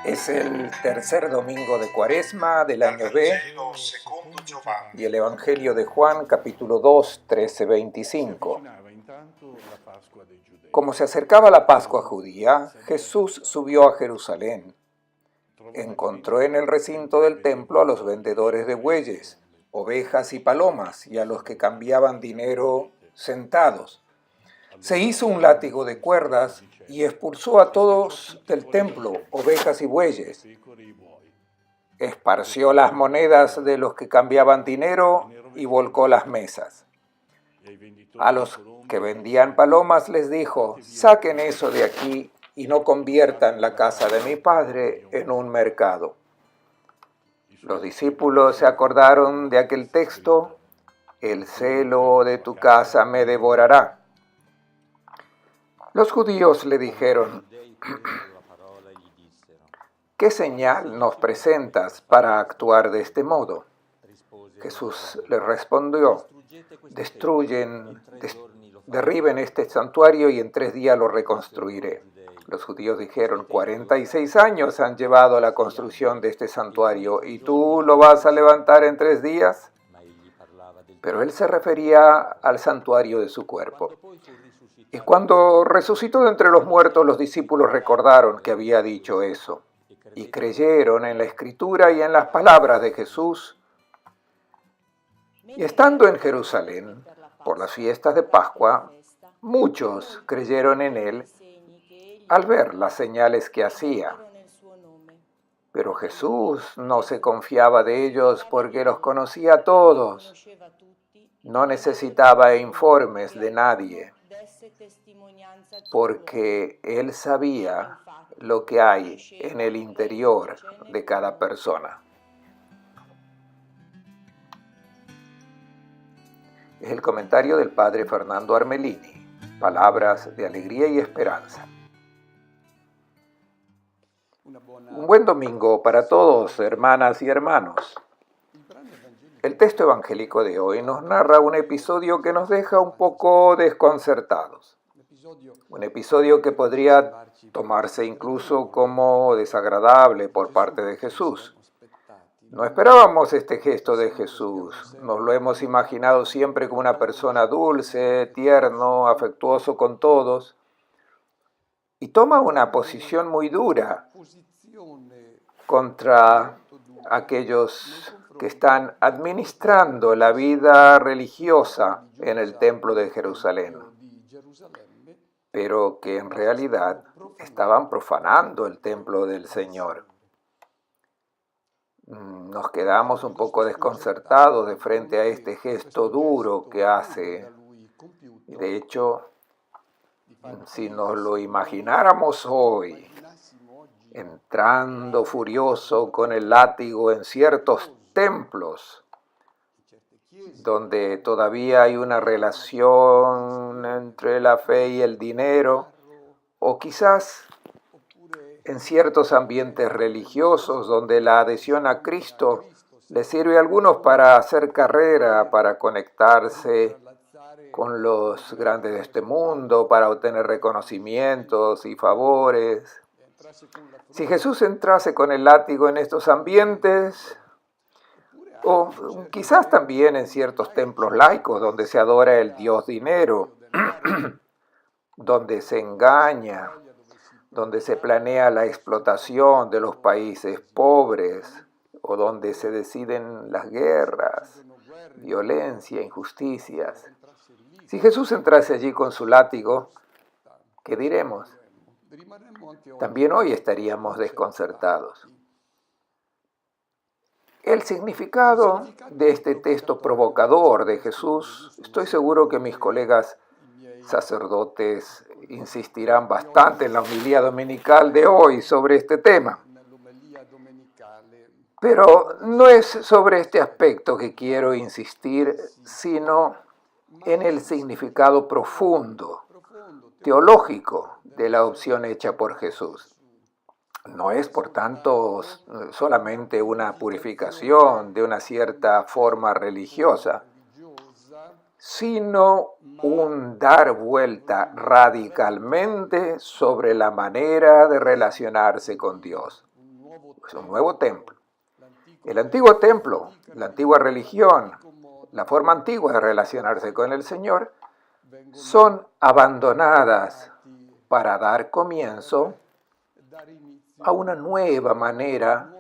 Es el tercer domingo de Cuaresma del año B y el Evangelio de Juan, capítulo 2, 13-25. Como se acercaba la Pascua judía, Jesús subió a Jerusalén. Encontró en el recinto del templo a los vendedores de bueyes, ovejas y palomas, y a los que cambiaban dinero sentados. Se hizo un látigo de cuerdas y expulsó a todos del templo, ovejas y bueyes. Esparció las monedas de los que cambiaban dinero y volcó las mesas. A los que vendían palomas les dijo: saquen eso de aquí y no conviertan la casa de mi padre en un mercado. Los discípulos se acordaron de aquel texto: el celo de tu casa me devorará. Los judíos le dijeron: ¿qué señal nos presentas para actuar de este modo? Jesús les respondió: derriben este santuario y en 3 días lo reconstruiré. Los judíos dijeron: 46 años han llevado a la construcción de este santuario, ¿y tú lo vas a levantar en 3 días? Pero él se refería al santuario de su cuerpo. Y cuando resucitó de entre los muertos, los discípulos recordaron que había dicho eso, y creyeron en la Escritura y en las palabras de Jesús. Y estando en Jerusalén, por las fiestas de Pascua, muchos creyeron en él al ver las señales que hacía. Pero Jesús no se confiaba de ellos porque los conocía a todos. No necesitaba informes de nadie, porque él sabía lo que hay en el interior de cada persona. Es el comentario del padre Fernando Armelini. Palabras de alegría y esperanza. Un buen domingo para todos, hermanas y hermanos. El texto evangélico de hoy nos narra un episodio que nos deja un poco desconcertados. Un episodio que podría tomarse incluso como desagradable por parte de Jesús. No esperábamos este gesto de Jesús. Nos lo hemos imaginado siempre como una persona dulce, tierno, afectuoso con todos. Y toma una posición muy dura contra aquellos que están administrando la vida religiosa en el templo de Jerusalén, pero que en realidad estaban profanando el templo del Señor. Nos quedamos un poco desconcertados de frente a este gesto duro que hace. De hecho, si nos lo imagináramos hoy, entrando furioso con el látigo en ciertos templos donde todavía hay una relación entre la fe y el dinero, o quizás en ciertos ambientes religiosos donde la adhesión a Cristo les sirve a algunos para hacer carrera, para conectarse con los grandes de este mundo, para obtener reconocimientos y favores. Si Jesús entrase con el látigo en estos ambientes, o quizás también en ciertos templos laicos donde se adora el dios dinero, donde se engaña, donde se planea la explotación de los países pobres, o donde se deciden las guerras, violencia, injusticias. Si Jesús entrase allí con su látigo, ¿qué diremos? También hoy estaríamos desconcertados. El significado de este texto provocador de Jesús, estoy seguro que mis colegas sacerdotes insistirán bastante en la homilía dominical de hoy sobre este tema. Pero no es sobre este aspecto que quiero insistir, sino en el significado profundo, teológico de la opción hecha por Jesús. No es, por tanto, solamente una purificación de una cierta forma religiosa, sino un dar vuelta radicalmente sobre la manera de relacionarse con Dios. Es un nuevo templo. El antiguo templo, la antigua religión, la forma antigua de relacionarse con el Señor, son abandonadas para dar comienzo a una nueva manera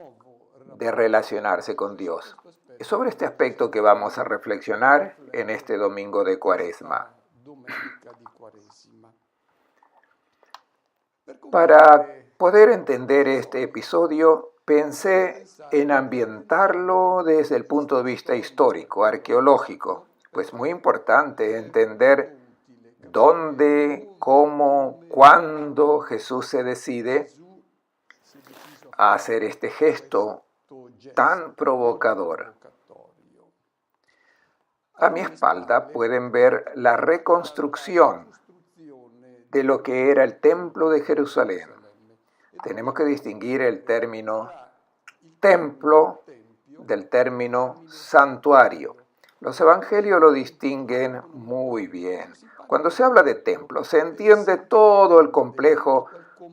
de relacionarse con Dios. Es sobre este aspecto que vamos a reflexionar en este domingo de Cuaresma. Para poder entender este episodio, pensé en ambientarlo desde el punto de vista histórico, arqueológico, pues muy importante entender dónde, cómo, cuándo Jesús se decide a hacer este gesto tan provocador. A mi espalda pueden ver la reconstrucción de lo que era el templo de Jerusalén. Tenemos que distinguir el término templo del término santuario. Los evangelios lo distinguen muy bien. Cuando se habla de templo, se entiende todo el complejo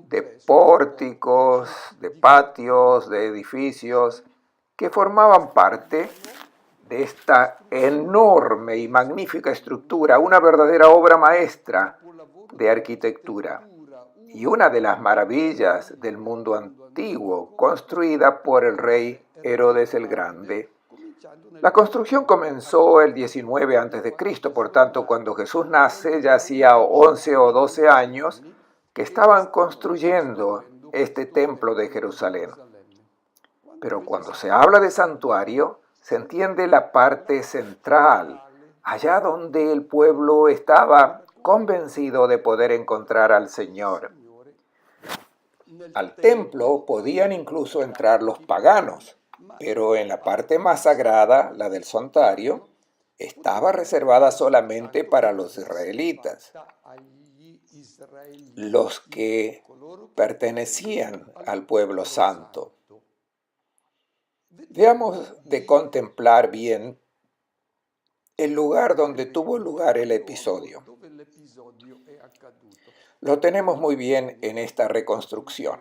de pórticos, de patios, de edificios que formaban parte de esta enorme y magnífica estructura, una verdadera obra maestra de arquitectura y una de las maravillas del mundo antiguo, construida por el rey Herodes el Grande. La construcción comenzó el 19 a.C., por tanto, cuando Jesús nace ya hacía 11 o 12 años que estaban construyendo este templo de Jerusalén. Pero cuando se habla de santuario, se entiende la parte central, allá donde el pueblo estaba convencido de poder encontrar al Señor. Al templo podían incluso entrar los paganos, pero en la parte más sagrada, la del santuario, estaba reservada solamente para los israelitas, los que pertenecían al pueblo santo. Veamos de contemplar bien el lugar donde tuvo lugar el episodio. Lo tenemos muy bien en esta reconstrucción.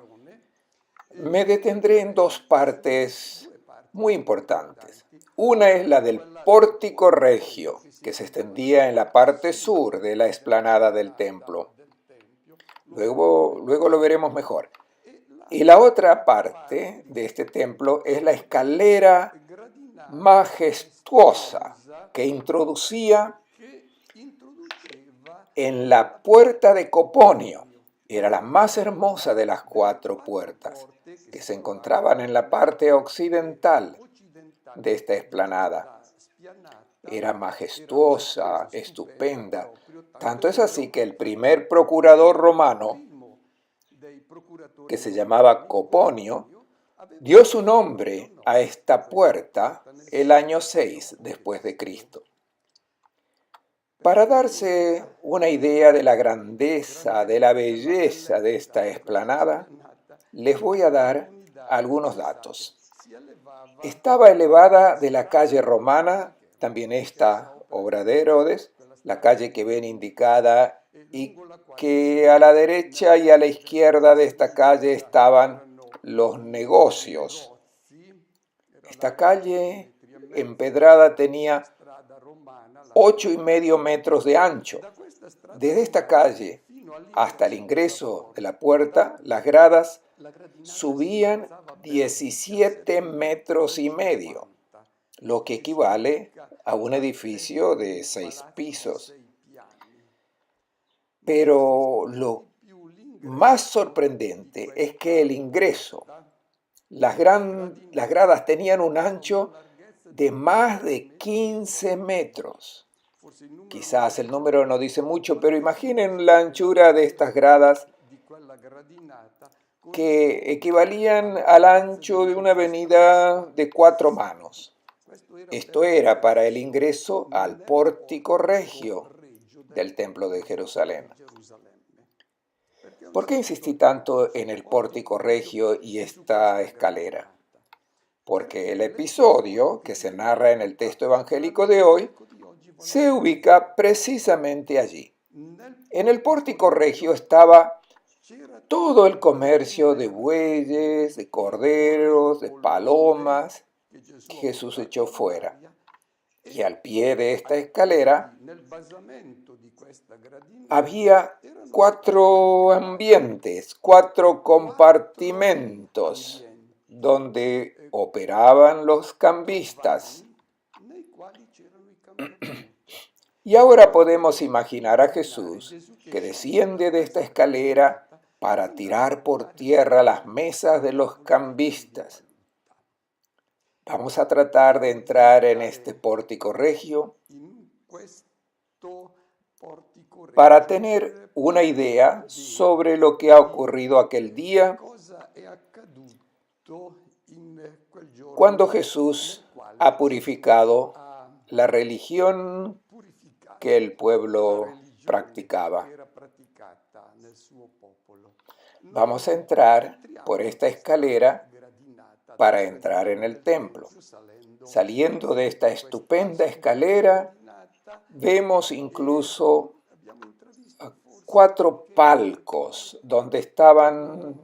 Me detendré en dos partes muy importantes. Una es la del pórtico regio, que se extendía en la parte sur de la explanada del templo. Luego lo veremos mejor. Y la otra parte de este templo es la escalera majestuosa que introducía en la puerta de Coponio. Era la más hermosa de las 4 puertas que se encontraban en la parte occidental de esta explanada. Era majestuosa, estupenda. Tanto es así que el primer procurador romano, que se llamaba Coponio, dio su nombre a esta puerta el año 6 después de Cristo. Para darse una idea de la grandeza, de la belleza de esta explanada, les voy a dar algunos datos. Estaba elevada de la calle romana, también esta obra de Herodes, la calle que ven indicada y que a la derecha y a la izquierda de esta calle estaban los negocios. Esta calle empedrada tenía 8,5 metros de ancho. Desde esta calle hasta el ingreso de la puerta, las gradas subían 17,5 metros, lo que equivale a un edificio de 6 pisos. Pero lo más sorprendente es que el ingreso, las gradas tenían un ancho de más de 15 metros. Quizás el número no dice mucho, pero imaginen la anchura de estas gradas que equivalían al ancho de una avenida de 4 manos. Esto era para el ingreso al pórtico regio del Templo de Jerusalén. ¿Por qué insistí tanto en el pórtico regio y esta escalera? Porque el episodio que se narra en el texto evangélico de hoy se ubica precisamente allí. En el pórtico regio estaba todo el comercio de bueyes, de corderos, de palomas que Jesús echó fuera. Y al pie de esta escalera había 4 ambientes, 4 compartimentos donde operaban los cambistas. Y ahora podemos imaginar a Jesús que desciende de esta escalera para tirar por tierra las mesas de los cambistas. Vamos a tratar de entrar en este pórtico regio para tener una idea sobre lo que ha ocurrido aquel día cuando Jesús ha purificado la religión que el pueblo practicaba. Vamos a entrar por esta escalera para entrar en el templo. Saliendo de esta estupenda escalera, vemos incluso 4 palcos donde estaban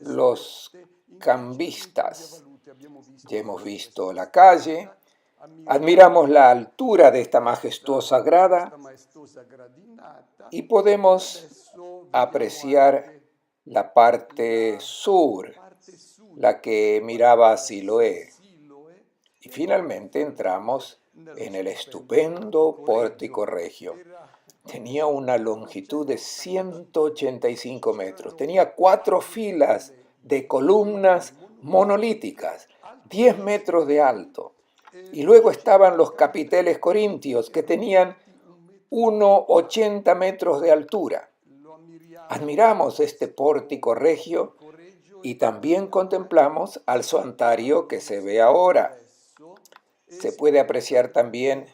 los cambistas. Ya hemos visto la calle, admiramos la altura de esta majestuosa grada y podemos apreciar la parte sur, la que miraba a Siloé. Y finalmente entramos en el estupendo pórtico regio. Tenía una longitud de 185 metros. Tenía 4 filas de columnas monolíticas, 10 metros de alto. Y luego estaban los capiteles corintios, que tenían 1,80 metros de altura. Admiramos este pórtico regio y también contemplamos al santuario que se ve ahora. Se puede apreciar también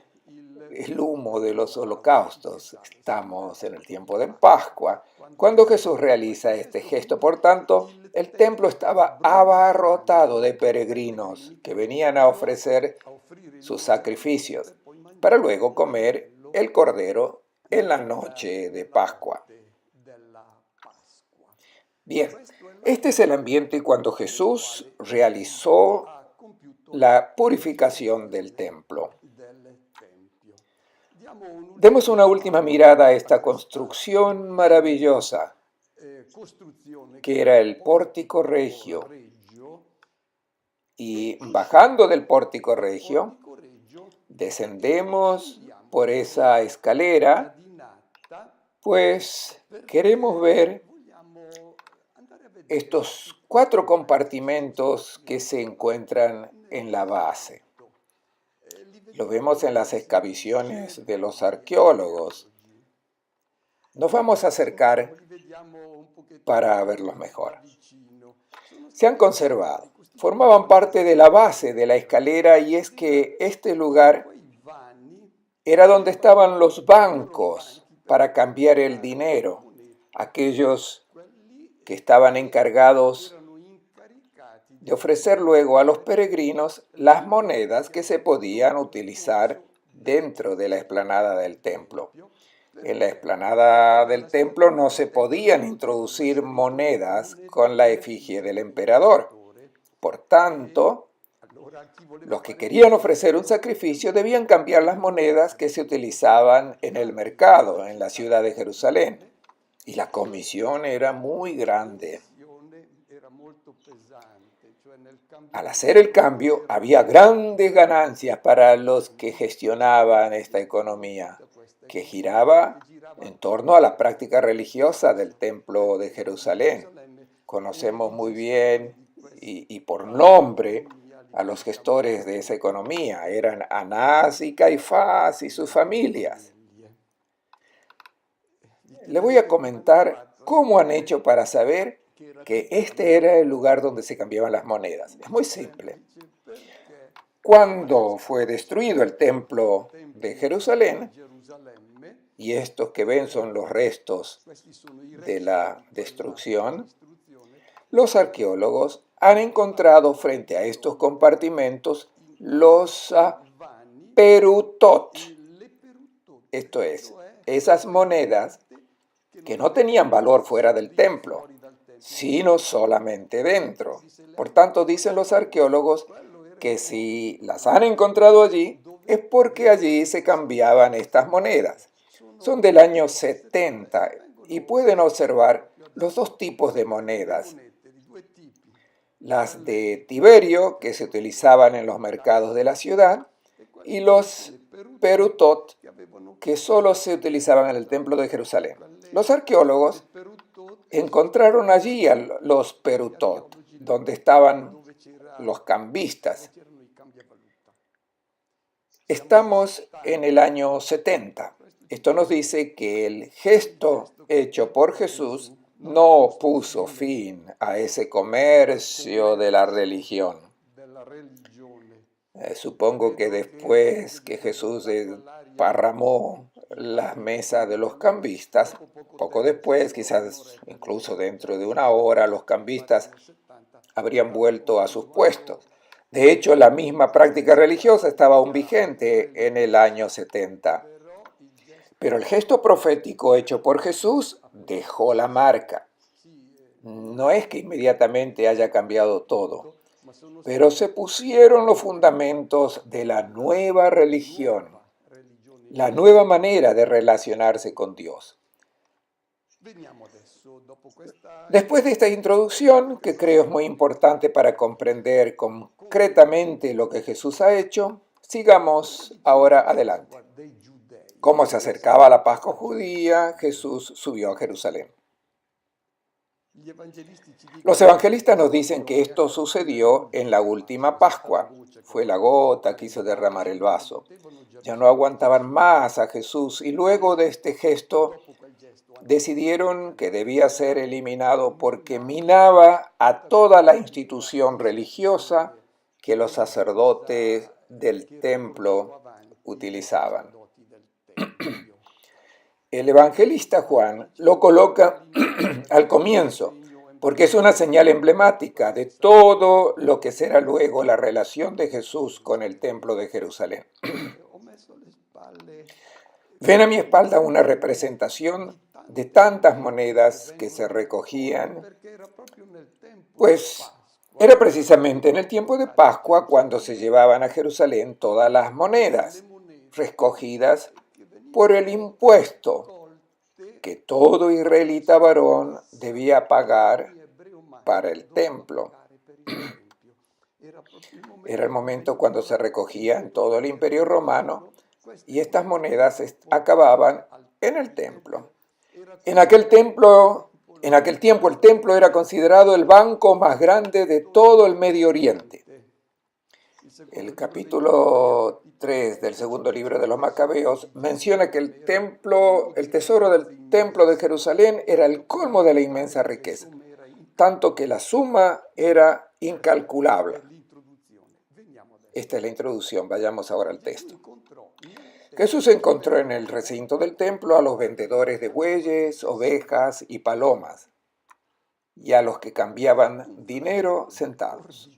el humo de los holocaustos. Estamos en el tiempo de Pascua, cuando Jesús realiza este gesto. Por tanto, el templo estaba abarrotado de peregrinos que venían a ofrecer sus sacrificios para luego comer el cordero en la noche de Pascua. Bien, este es el ambiente cuando Jesús realizó la purificación del templo. Demos una última mirada a esta construcción maravillosa, que era el pórtico regio. Y bajando del pórtico regio, descendemos por esa escalera, pues queremos ver estos 4 compartimentos que se encuentran en la base. Lo vemos en las excavaciones de los arqueólogos. Nos vamos a acercar para verlos mejor. Se han conservado. Formaban parte de la base de la escalera, y es que este lugar era donde estaban los bancos para cambiar el dinero. Aquellos que estaban encargados de ofrecer luego a los peregrinos las monedas que se podían utilizar dentro de la explanada del templo. En la explanada del templo no se podían introducir monedas con la efigie del emperador. Por tanto, los que querían ofrecer un sacrificio debían cambiar las monedas que se utilizaban en el mercado, en la ciudad de Jerusalén. Y la comisión era muy grande. Al hacer el cambio, había grandes ganancias para los que gestionaban esta economía, que giraba en torno a la práctica religiosa del templo de Jerusalén. Conocemos muy bien y por nombre a los gestores de esa economía. Eran Anás y Caifás y sus familias. Le voy a comentar cómo han hecho para saber que este era el lugar donde se cambiaban las monedas. Es muy simple. Cuando fue destruido el templo de Jerusalén, y estos que ven son los restos de la destrucción, los arqueólogos han encontrado frente a estos compartimentos los perutot, esto es, esas monedas que no tenían valor fuera del templo, sino solamente dentro. Por tanto, dicen los arqueólogos que si las han encontrado allí, es porque allí se cambiaban estas monedas. Son del año 70 y pueden observar los dos tipos de monedas. Las de Tiberio, que se utilizaban en los mercados de la ciudad, y los perutot, que solo se utilizaban en el templo de Jerusalén. Los arqueólogos encontraron allí los perutot, donde estaban los cambistas. Estamos en el año 70. Esto nos dice que el gesto hecho por Jesús no puso fin a ese comercio de la religión. Supongo que después que Jesús desparramó las mesas de los cambistas, poco después, quizás incluso dentro de una hora, los cambistas habrían vuelto a sus puestos. De hecho, la misma práctica religiosa estaba aún vigente en el año 70. Pero el gesto profético hecho por Jesús dejó la marca. No es que inmediatamente haya cambiado todo, pero se pusieron los fundamentos de la nueva religión, la nueva manera de relacionarse con Dios. Después de esta introducción, que creo es muy importante para comprender concretamente lo que Jesús ha hecho, sigamos ahora adelante. Como se acercaba a la Pascua judía, Jesús subió a Jerusalén. Los evangelistas nos dicen que esto sucedió en la última Pascua. Fue la gota que hizo derramar el vaso. Ya no aguantaban más a Jesús y luego de este gesto decidieron que debía ser eliminado porque minaba a toda la institución religiosa que los sacerdotes del templo utilizaban. El evangelista Juan lo coloca al comienzo, porque es una señal emblemática de todo lo que será luego la relación de Jesús con el templo de Jerusalén. Ven a mi espalda una representación de tantas monedas que se recogían, pues era precisamente en el tiempo de Pascua cuando se llevaban a Jerusalén todas las monedas recogidas por el impuesto que todo israelita varón debía pagar para el templo. Era el momento cuando se recogía en todo el imperio romano y estas monedas acababan en el templo. En aquel tiempo el templo era considerado el banco más grande de todo el Medio Oriente. El capítulo 3 del segundo libro de los Macabeos menciona que el tesoro del templo de Jerusalén era el colmo de la inmensa riqueza, tanto que la suma era incalculable. Esta es la introducción, vayamos ahora al texto. Jesús encontró en el recinto del templo a los vendedores de bueyes, ovejas y palomas, y a los que cambiaban dinero sentados.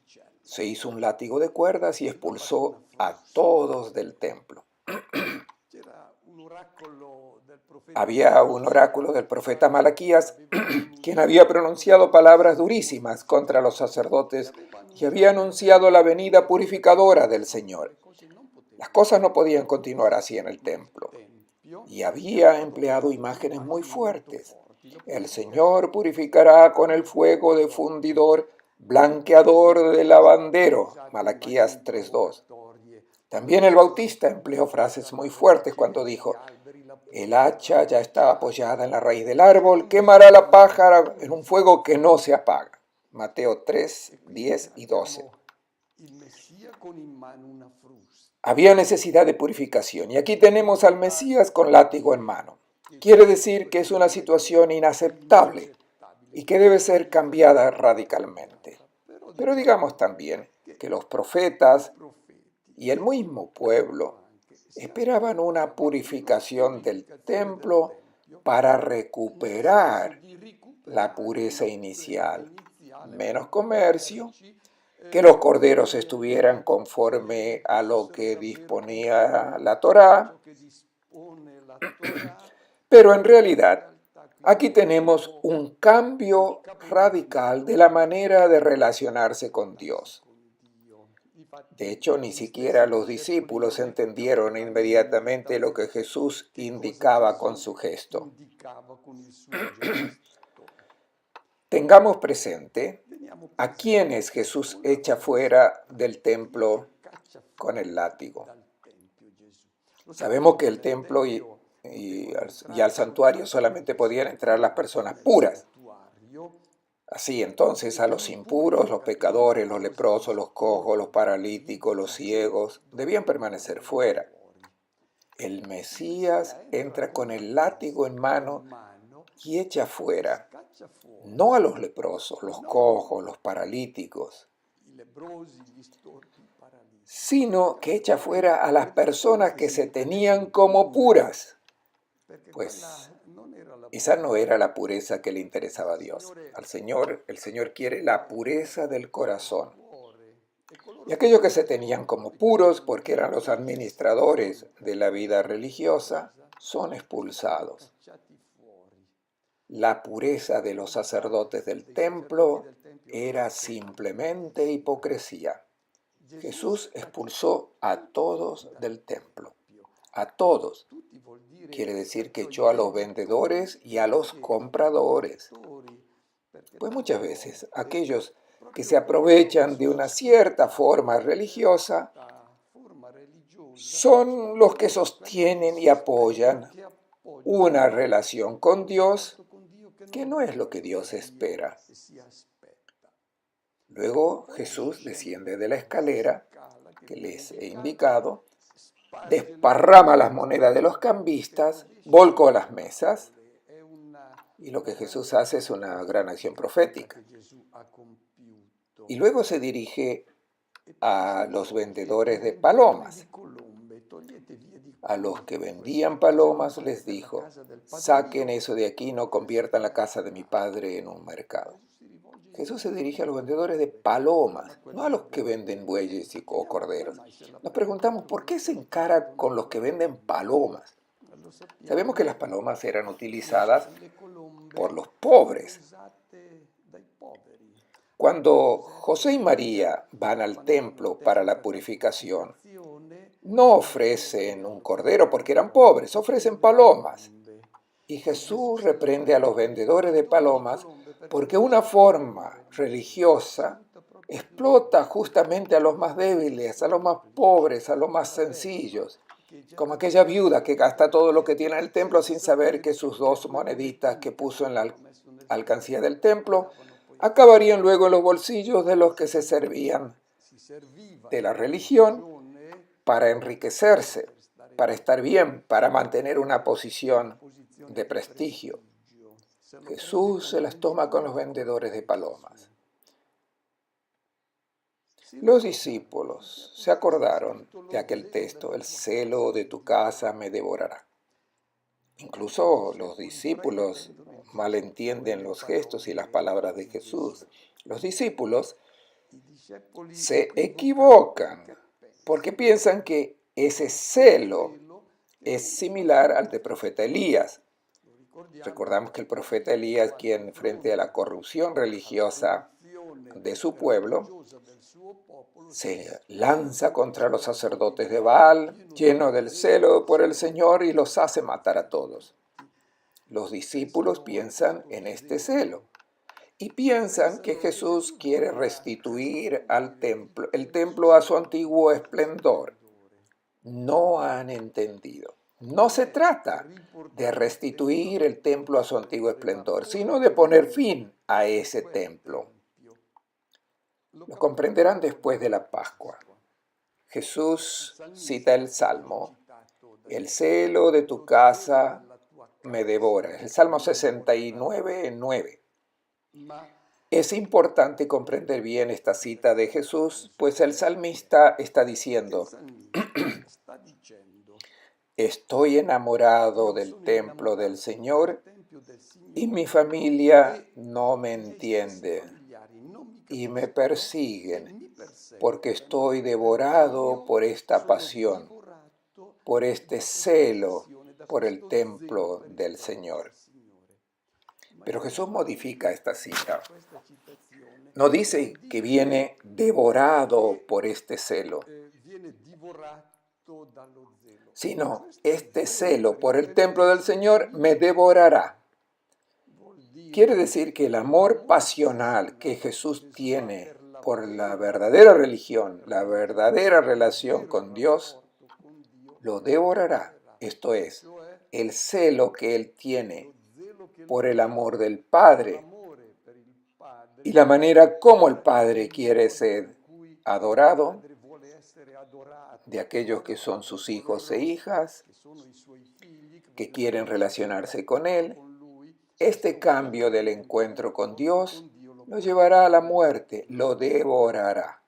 Se hizo un látigo de cuerdas y expulsó a todos del templo. Había un oráculo del profeta Malaquías, quien había pronunciado palabras durísimas contra los sacerdotes y había anunciado la venida purificadora del Señor. Las cosas no podían continuar así en el templo, y había empleado imágenes muy fuertes. El Señor purificará con el fuego de fundidor, blanqueador de lavandero, Malaquías 3:2. También el Bautista empleó frases muy fuertes cuando dijo: el hacha ya está apoyada en la raíz del árbol, quemará la paja en un fuego que no se apaga, Mateo 3:10 y 12. Había necesidad de purificación, y aquí tenemos al Mesías con látigo en mano. Quiere decir que es una situación inaceptable y que debe ser cambiada radicalmente. Pero digamos también que los profetas y el mismo pueblo esperaban una purificación del templo para recuperar la pureza inicial, menos comercio, que los corderos estuvieran conforme a lo que disponía la Torá, pero en realidad Aquí tenemos un cambio radical de la manera de relacionarse con Dios. De hecho, ni siquiera los discípulos entendieron inmediatamente lo que Jesús indicaba con su gesto. Tengamos presente a quienes Jesús echa fuera del templo con el látigo. Sabemos que el templo y al santuario solamente podían entrar las personas puras. Así entonces a los impuros, los pecadores, los leprosos, los cojos, los paralíticos, los ciegos, debían permanecer fuera. El Mesías entra con el látigo en mano y echa fuera, no a los leprosos, los cojos, los paralíticos, sino que echa fuera a las personas que se tenían como puras, pues esa no era la pureza que le interesaba a Dios. El Señor quiere la pureza del corazón. Y aquellos que se tenían como puros, porque eran los administradores de la vida religiosa, son expulsados. La pureza de los sacerdotes del templo era simplemente hipocresía. Jesús expulsó a todos del templo. A todos. Quiere decir que echó a los vendedores y a los compradores. Pues muchas veces aquellos que se aprovechan de una cierta forma religiosa son los que sostienen y apoyan una relación con Dios que no es lo que Dios espera. Luego Jesús desciende de la escalera que les he indicado, desparrama las monedas de los cambistas, volcó las mesas, y lo que Jesús hace es una gran acción profética. Y luego se dirige a los vendedores de palomas. A los que vendían palomas les dijo: saquen eso de aquí, no conviertan la casa de mi padre en un mercado. Jesús se dirige a los vendedores de palomas, no a los que venden bueyes o corderos. Nos preguntamos, ¿por qué se encara con los que venden palomas? Sabemos que las palomas eran utilizadas por los pobres. Cuando José y María van al templo para la purificación, no ofrecen un cordero porque eran pobres, ofrecen palomas. Y Jesús reprende a los vendedores de palomas porque una forma religiosa explota justamente a los más débiles, a los más pobres, a los más sencillos, como aquella viuda que gasta todo lo que tiene en el templo sin saber que sus 2 moneditas que puso en la alcancía del templo acabarían luego en los bolsillos de los que se servían de la religión para enriquecerse, para estar bien, para mantener una posición de prestigio. Jesús se las toma con los vendedores de palomas. Los discípulos se acordaron de aquel texto: el celo de tu casa me devorará. Incluso los discípulos malentienden los gestos y las palabras de Jesús. Los discípulos se equivocan porque piensan que ese celo es similar al del profeta Elías. Recordamos que el profeta Elías, quien frente a la corrupción religiosa de su pueblo, se lanza contra los sacerdotes de Baal, lleno del celo por el Señor, y los hace matar a todos. Los discípulos piensan en este celo y piensan que Jesús quiere restituir al templo, el templo a su antiguo esplendor. No han entendido. No se trata de restituir el templo a su antiguo esplendor, sino de poner fin a ese templo. Lo comprenderán después de la Pascua. Jesús cita el Salmo: el celo de tu casa me devora. El Salmo 69:9. Es importante comprender bien esta cita de Jesús, pues el salmista está diciendo: estoy enamorado del templo del Señor y mi familia no me entiende y me persiguen porque estoy devorado por esta pasión, por este celo por el templo del Señor. Pero Jesús modifica esta cita. No dice que viene devorado por este celo, sino este celo por el templo del Señor me devorará. Quiere decir que el amor pasional que Jesús tiene por la verdadera religión, la verdadera relación con Dios, lo devorará. Esto es, el celo que Él tiene por el amor del Padre y la manera como el Padre quiere ser adorado de aquellos que son sus hijos e hijas, que quieren relacionarse con Él. Este cambio del encuentro con Dios lo llevará a la muerte, lo devorará.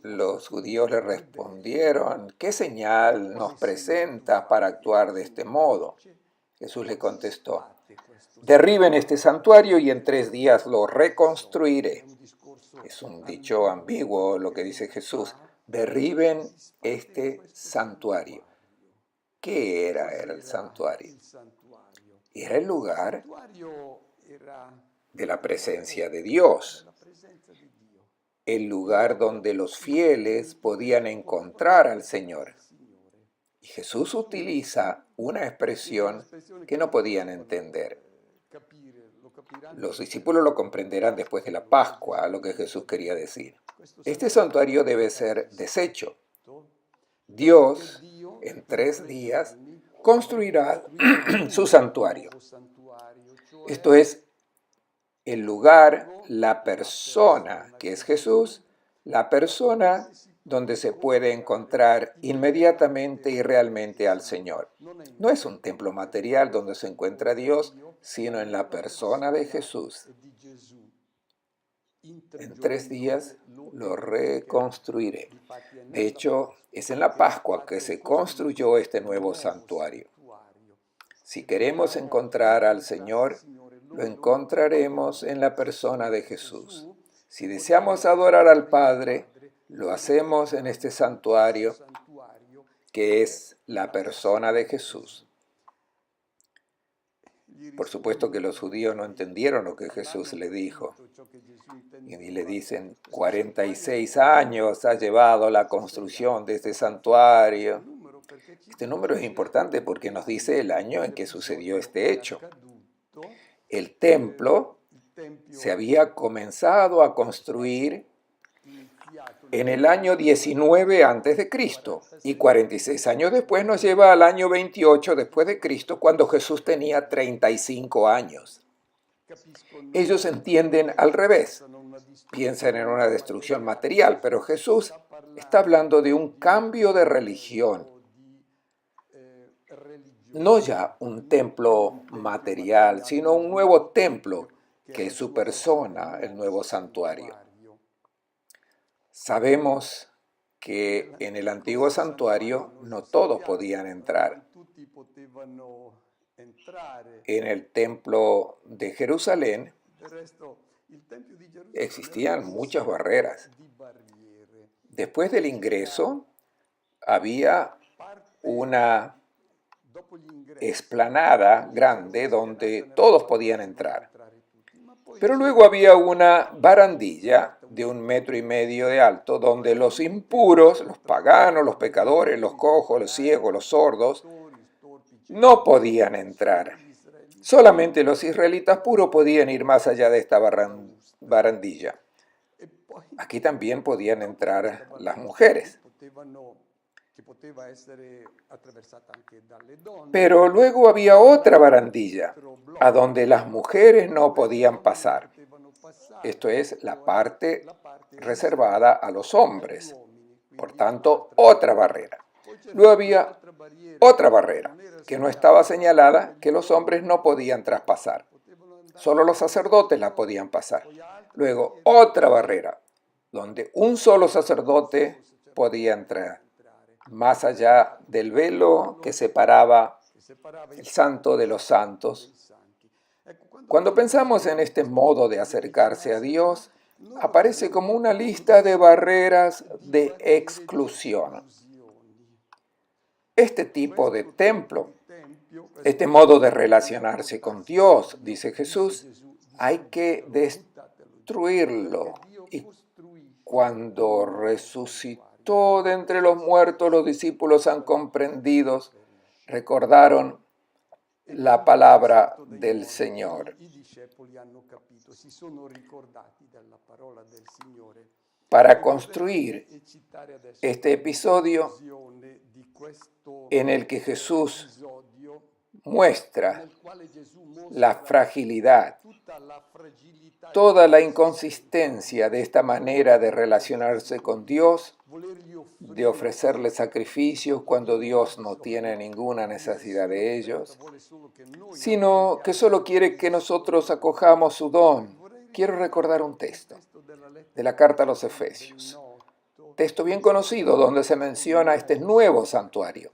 Los judíos le respondieron, ¿qué señal nos presenta para actuar de este modo? Jesús le contestó, derriben este santuario y en 3 días lo reconstruiré. Es un dicho ambiguo lo que dice Jesús, derriben este santuario. ¿Qué era el santuario? Era el lugar de la presencia de Dios, el lugar donde los fieles podían encontrar al Señor. Y Jesús utiliza una expresión que no podían entender. Los discípulos lo comprenderán después de la Pascua, lo que Jesús quería decir. Este santuario debe ser deshecho. Dios, en 3 días, construirá su santuario. Esto es, el lugar, la persona que es Jesús, la persona donde se puede encontrar inmediatamente y realmente al Señor. No es un templo material donde se encuentra Dios, sino en la persona de Jesús. En 3 días lo reconstruiré. De hecho, es en la Pascua que se construyó este nuevo santuario. Si queremos encontrar al Señor, lo encontraremos en la persona de Jesús. Si deseamos adorar al Padre, lo hacemos en este santuario que es la persona de Jesús. Por supuesto que los judíos no entendieron lo que Jesús le dijo. Y le dicen, 46 años ha llevado la construcción de este santuario. Este número es importante porque nos dice el año en que sucedió este hecho. El templo se había comenzado a construir en el año 19 a.C. y 46 años después nos lleva al año 28 después de Cristo, cuando Jesús tenía 35 años. Ellos entienden al revés, piensan en una destrucción material, pero Jesús está hablando de un cambio de religión. No ya un templo material, sino un nuevo templo, que es su persona, el nuevo santuario. Sabemos que en el antiguo santuario no todos podían entrar. En el templo de Jerusalén existían muchas barreras. Después del ingreso había una explanada grande donde todos podían entrar. Pero luego había una barandilla de 1,5 metros de alto donde los impuros, los paganos, los pecadores, los cojos, los ciegos, los sordos, no podían entrar. Solamente los israelitas puros podían ir más allá de esta barandilla. Aquí también podían entrar las mujeres. Pero luego había otra barandilla, a donde las mujeres no podían pasar. Esto es la parte reservada a los hombres. Por tanto, otra barrera. Luego había otra barrera, que no estaba señalada, que los hombres no podían traspasar. Solo los sacerdotes la podían pasar. Luego, otra barrera, donde un solo sacerdote podía entrar, más allá del velo que separaba el santo de los santos. Cuando pensamos en este modo de acercarse a Dios, aparece como una lista de barreras de exclusión. Este tipo de templo Este modo de relacionarse con Dios, dice Jesús, hay que destruirlo. Y cuando resucitó de entre los muertos, los discípulos han comprendido, recordaron la palabra del Señor. Para construir este episodio en el que Jesús muestra la fragilidad, toda la inconsistencia de esta manera de relacionarse con Dios, de ofrecerle sacrificios cuando Dios no tiene ninguna necesidad de ellos, sino que solo quiere que nosotros acojamos su don. Quiero recordar un texto de la carta a los Efesios, texto bien conocido donde se menciona este nuevo santuario.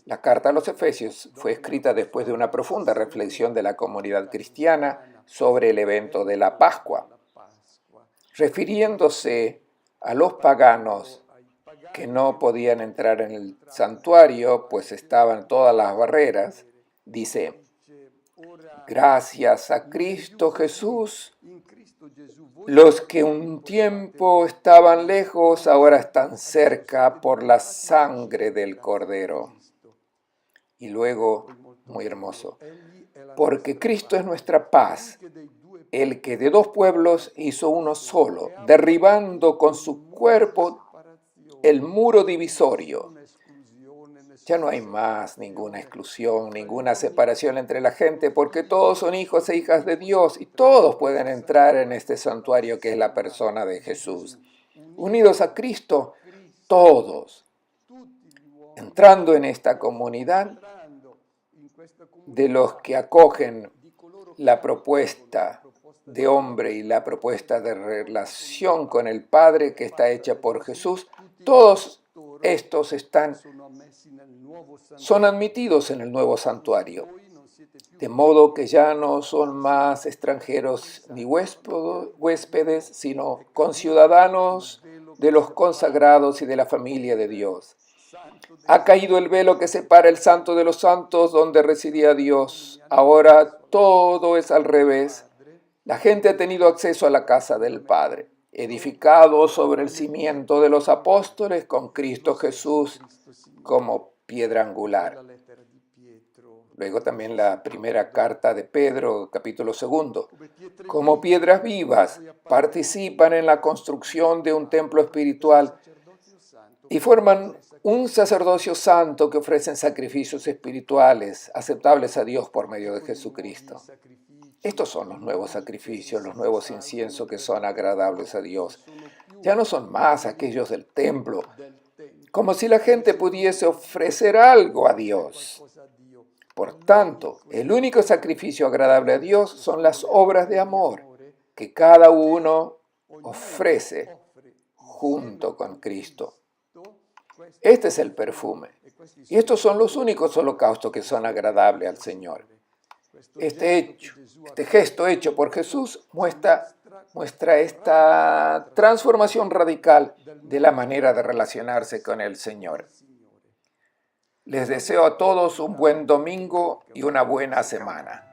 La carta a los Efesios fue escrita después de una profunda reflexión de la comunidad cristiana sobre el evento de la Pascua, refiriéndose a los paganos que no podían entrar en el santuario, pues estaban todas las barreras. Dice: gracias a Cristo Jesús, los que un tiempo estaban lejos ahora están cerca por la sangre del Cordero. Y luego, muy hermoso, porque Cristo es nuestra paz, el que de dos pueblos hizo uno solo, derribando con su cuerpo el muro divisorio. Ya no hay más ninguna exclusión, ninguna separación entre la gente, porque todos son hijos e hijas de Dios y todos pueden entrar en este santuario que es la persona de Jesús. Unidos a Cristo, todos, entrando en esta comunidad de los que acogen la propuesta de hombre y la propuesta de relación con el Padre que está hecha por Jesús, todos estos son admitidos en el nuevo santuario, de modo que ya no son más extranjeros ni huéspedes, sino conciudadanos de los consagrados y de la familia de Dios. Ha caído el velo que separa el santo de los santos donde residía Dios. Ahora todo es al revés. La gente ha tenido acceso a la casa del Padre, edificado sobre el cimiento de los apóstoles con Cristo Jesús como piedra angular. Luego también la primera carta de Pedro, capítulo 2. Como piedras vivas, participan en la construcción de un templo espiritual y forman un sacerdocio santo que ofrecen sacrificios espirituales aceptables a Dios por medio de Jesucristo. Estos son los nuevos sacrificios, los nuevos inciensos que son agradables a Dios. Ya no son más aquellos del templo, como si la gente pudiese ofrecer algo a Dios. Por tanto, el único sacrificio agradable a Dios son las obras de amor que cada uno ofrece junto con Cristo. Este es el perfume. Y estos son los únicos holocaustos que son agradables al Señor. Este gesto hecho por Jesús muestra esta transformación radical de la manera de relacionarse con el Señor. Les deseo a todos un buen domingo y una buena semana.